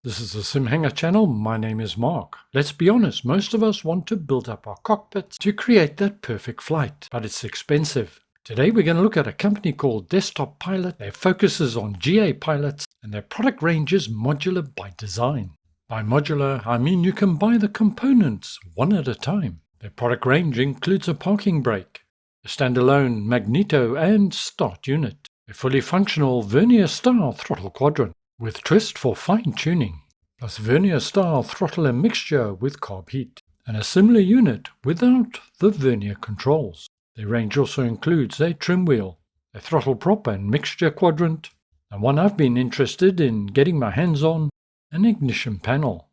This is the SimHanger channel. My name is Mark. Let's be honest, most of us want to build up our cockpits to create that perfect flight, but it's expensive. Today we're going to look at a company called Desktop Pilot. Their focus is on GA pilots and their product range is modular by design. By modular, I mean you can buy the components one at a time. Their product range includes a parking brake, a standalone magneto and start unit, a fully functional vernier-style throttle quadrant, with twist for fine-tuning, plus vernier-style throttle and mixture with carb heat, and a similar unit without the vernier controls. Their range also includes a trim wheel, a throttle prop and mixture quadrant, and one I've been interested in getting my hands on, an ignition panel,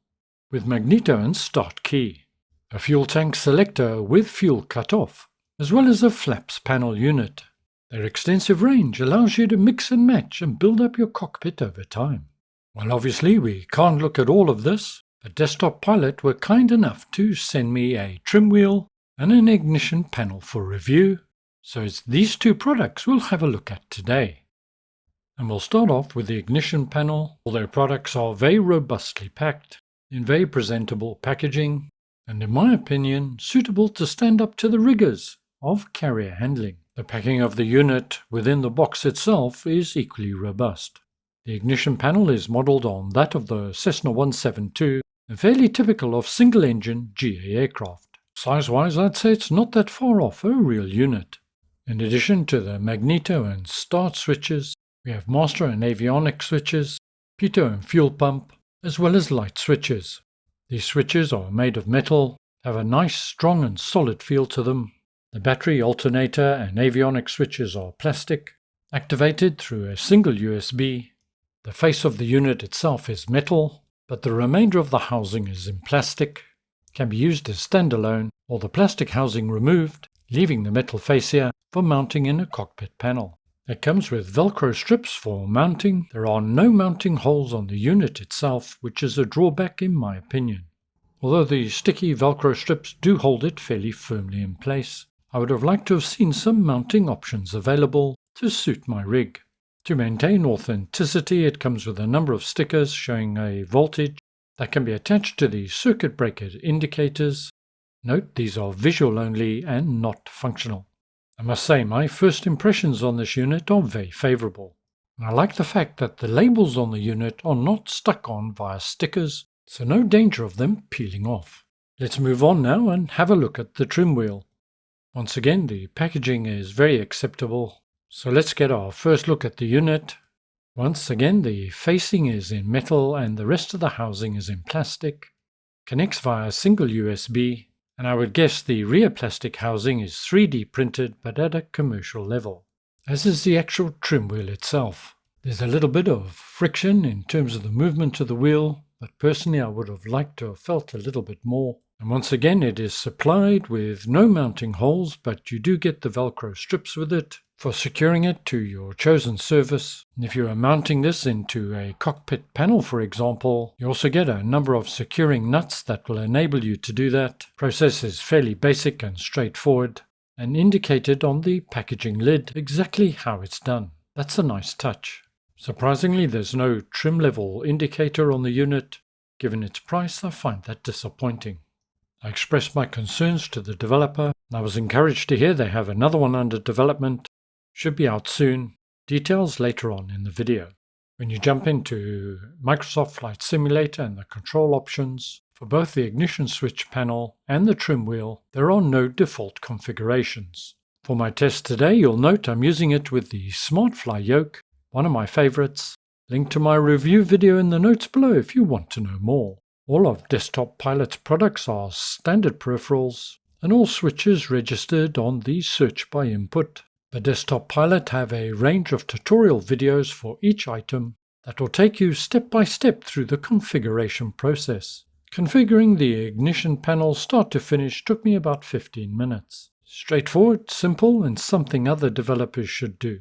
with magneto and start key, a fuel tank selector with fuel cut-off, as well as a flaps panel unit. Their extensive range allows you to mix and match and build up your cockpit over time. Well, obviously we can't look at all of this, but Desktop Pilot were kind enough to send me a trim wheel and an ignition panel for review, so it's these two products we'll have a look at today. And we'll start off with the ignition panel. All their products are very robustly packed, in very presentable packaging, and in my opinion suitable to stand up to the rigors of carrier handling. The packing of the unit within the box itself is equally robust. The ignition panel is modelled on that of the Cessna 172, and fairly typical of single-engine GA aircraft. Size-wise, I'd say it's not that far off a real unit. In addition to the magneto and start switches, we have master and avionics switches, pitot and fuel pump, as well as light switches. These switches are made of metal, have a nice, strong and solid feel to them. The battery, alternator and avionics switches are plastic, activated through a single USB. The face of the unit itself is metal, but the remainder of the housing is in plastic, can be used as standalone or the plastic housing removed, leaving the metal fascia for mounting in a cockpit panel. It comes with Velcro strips for mounting. There are no mounting holes on the unit itself, which is a drawback in my opinion. Although the sticky Velcro strips do hold it fairly firmly in place, I would have liked to have seen some mounting options available to suit my rig. To maintain authenticity, it comes with a number of stickers showing a voltage that can be attached to the circuit breaker indicators. Note these are visual only and not functional. I must say my first impressions on this unit are very favourable. I like the fact that the labels on the unit are not stuck on via stickers, so no danger of them peeling off. Let's move on now and have a look at the trim wheel. Once again, the packaging is very acceptable, so let's get our first look at the unit. Once again, the facing is in metal and the rest of the housing is in plastic. Connects via a single USB, and I would guess the rear plastic housing is 3D printed but at a commercial level, as is the actual trim wheel itself. There's a little bit of friction in terms of the movement of the wheel, but personally I would have liked to have felt a little bit more. And once again, it is supplied with no mounting holes, but you do get the Velcro strips with it for securing it to your chosen surface. And if you are mounting this into a cockpit panel, for example, you also get a number of securing nuts that will enable you to do that. The process is fairly basic and straightforward, and indicated on the packaging lid exactly how it's done. That's a nice touch. Surprisingly, there's no trim level indicator on the unit. Given its price, I find that disappointing. I expressed my concerns to the developer, and I was encouraged to hear they have another one under development. Should be out soon. Details later on in the video. When you jump into Microsoft Flight Simulator and the control options, for both the ignition switch panel and the trim wheel, there are no default configurations. For my test today, you'll note I'm using it with the SmartFly yoke, one of my favorites. Link to my review video in the notes below if you want to know more. All of Desktop Pilot's products are standard peripherals, and all switches registered on the search by input. The Desktop Pilot have a range of tutorial videos for each item that will take you step by step through the configuration process. Configuring the ignition panel start to finish took me about 15 minutes. Straightforward, simple, and something other developers should do.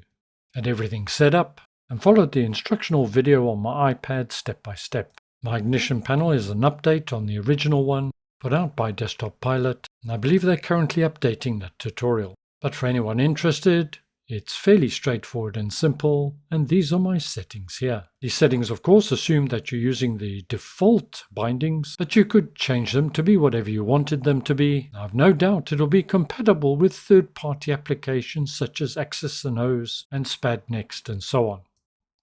Had everything set up and followed the instructional video on my iPad step by step. My ignition panel is an update on the original one put out by Desktop Pilot, and I believe they're currently updating that tutorial. But for anyone interested, It's fairly straightforward and simple, and these are my settings here. These settings of course assume that you're using the default bindings, but you could change them to be whatever you wanted them to be. I've no doubt it'll be compatible with third-party applications such as Axis and Hose and SpadNext and so on.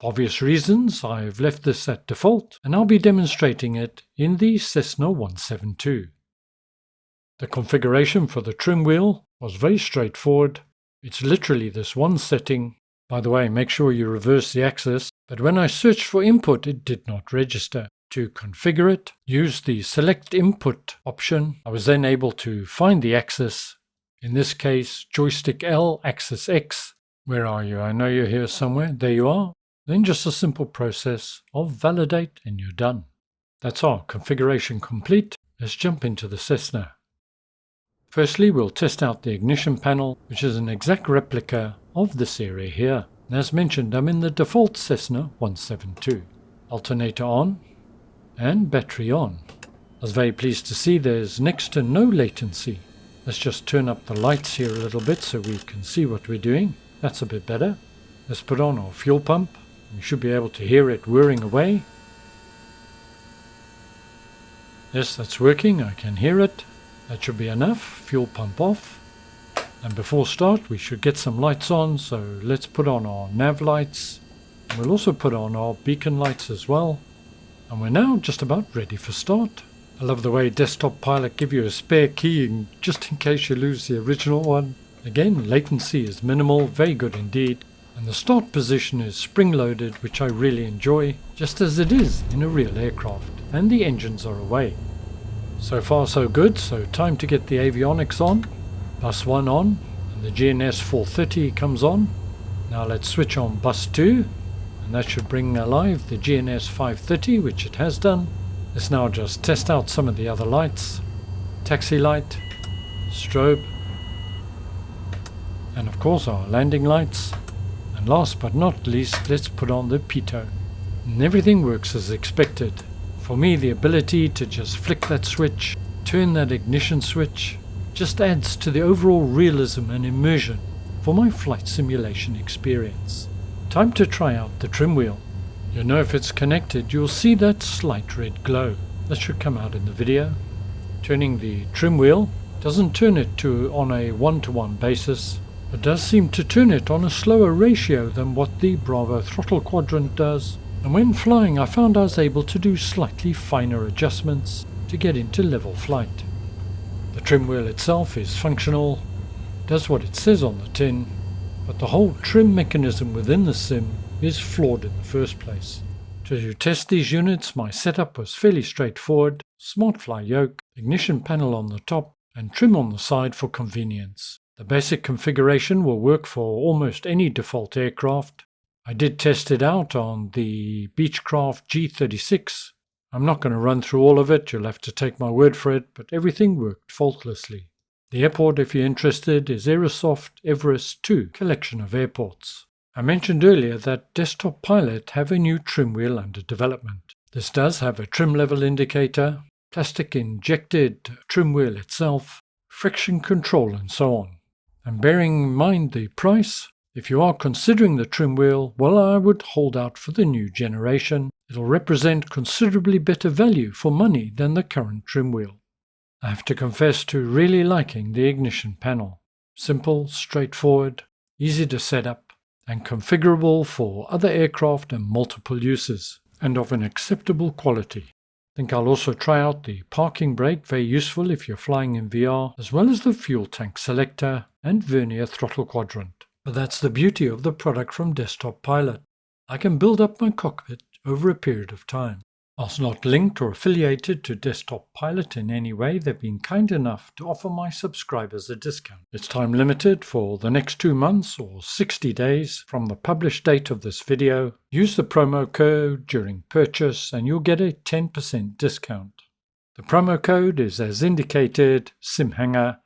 For obvious reasons, I've left this at default, and I'll be demonstrating it in the Cessna 172. The configuration for the trim wheel was very straightforward. It's literally this one setting. By the way, make sure you reverse the axis, but when I searched for input it did not register. To configure it, use the select input option. I was then able to find the axis, in this case joystick L, axis X. Where are you? I know you're here somewhere. There you are. Then just a simple process of validate and you're done. That's our configuration complete. Let's jump into the Cessna. Firstly, we'll test out the ignition panel, which is an exact replica of this area here. And as mentioned, I'm in the default Cessna 172. Alternator on and battery on. I was very pleased to see there's next to no latency. Let's just turn up the lights here a little bit so we can see what we're doing. That's a bit better. Let's put on our fuel pump. You should be able to hear it whirring away. Yes, that's working. I can hear it. That should be enough. Fuel pump off. And before start we should get some lights on, so let's put on our nav lights. We'll also put on our beacon lights as well. And we're now just about ready for start. I love the way Desktop Pilot give you a spare key just in case you lose the original one. Again, latency is minimal, very good indeed. And the start position is spring-loaded, which I really enjoy, just as it is in a real aircraft. And the engines are away. So far so good, so time to get the avionics on. Bus 1 on, and the GNS 430 comes on. Now let's switch on bus 2, and that should bring alive the GNS 530, which it has done. Let's now just test out some of the other lights. Taxi light, strobe, and of course our landing lights. And last but not least, let's put on the pitot. And everything works as expected. For me, the ability to just flick that switch, turn that ignition switch, just adds to the overall realism and immersion for my flight simulation experience. Time to try out the trim wheel. You'll know if it's connected, you'll see that slight red glow. That should come out in the video. Turning the trim wheel doesn't turn it on a 1-to-1 basis. It does seem to turn it on a slower ratio than what the Bravo throttle quadrant does. And when flying I found I was able to do slightly finer adjustments to get into level flight. The trim wheel itself is functional, does what it says on the tin, but the whole trim mechanism within the sim is flawed in the first place. To test these units my setup was fairly straightforward: SmartFly yoke, ignition panel on the top and trim on the side for convenience. The basic configuration will work for almost any default aircraft. I did test it out on the Beechcraft G36. I'm not going to run through all of it, you'll have to take my word for it, but everything worked faultlessly. The airport, if you're interested, is Aerosoft Everest 2 collection of airports. I mentioned earlier that Desktop Pilot have a new trim wheel under development. This does have a trim level indicator, plastic injected trim wheel itself, friction control and so on. And bearing in mind the price, if you are considering the trim wheel, well, I would hold out for the new generation. It'll represent considerably better value for money than the current trim wheel. I have to confess to really liking the ignition panel. Simple, straightforward, easy to set up, and configurable for other aircraft and multiple uses, and of an acceptable quality. I think I'll also try out the parking brake, very useful if you're flying in VR, as well as the fuel tank selector and vernier throttle quadrant. But that's the beauty of the product from Desktop Pilot. I can build up my cockpit over a period of time. Whilst not linked or affiliated to Desktop Pilot in any way, they've been kind enough to offer my subscribers a discount. It's time limited for the next 2 months or 60 days from the published date of this video. Use the promo code during purchase and you'll get a 10% discount. The promo code is as indicated, SimHanger,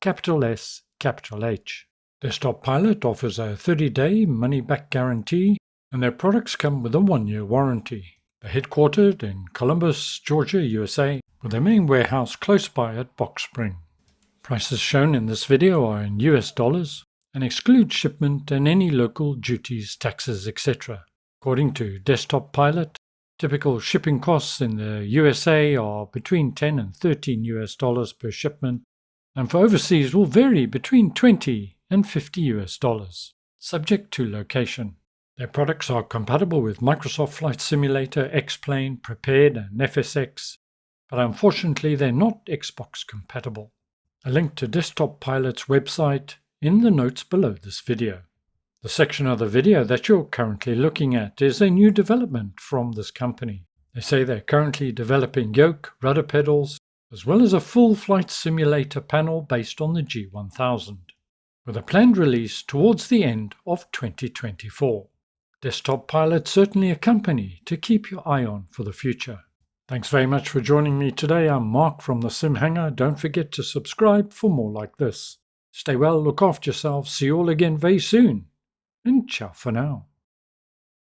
capital S, capital H. Desktop Pilot offers a 30-day money-back guarantee, and their products come with a 1-year warranty. They're headquartered in Columbus, Georgia, USA, with their main warehouse close by at Box Spring. Prices shown in this video are in US dollars. and excludes shipment and any local duties, taxes, etc. According to Desktop Pilot, typical shipping costs in the USA are between $10 and $13 per shipment, and for overseas will vary between $20 and $50, subject to location. Their products are compatible with Microsoft Flight Simulator, X-Plane, Prepared, and FSX, but unfortunately they're not Xbox compatible. A link to Desktop Pilot's website in the notes below this video. The section of the video that you're currently looking at is a new development from this company. They say they're currently developing yoke, rudder pedals, as well as a full flight simulator panel based on the G1000, with a planned release towards the end of 2024. Desktop Pilot's certainly a company to keep your eye on for the future. Thanks very much for joining me today. I'm Mark from the Sim Hangar. Don't forget to subscribe for more like this. Stay well, look after yourselves, see you all again very soon, and ciao for now.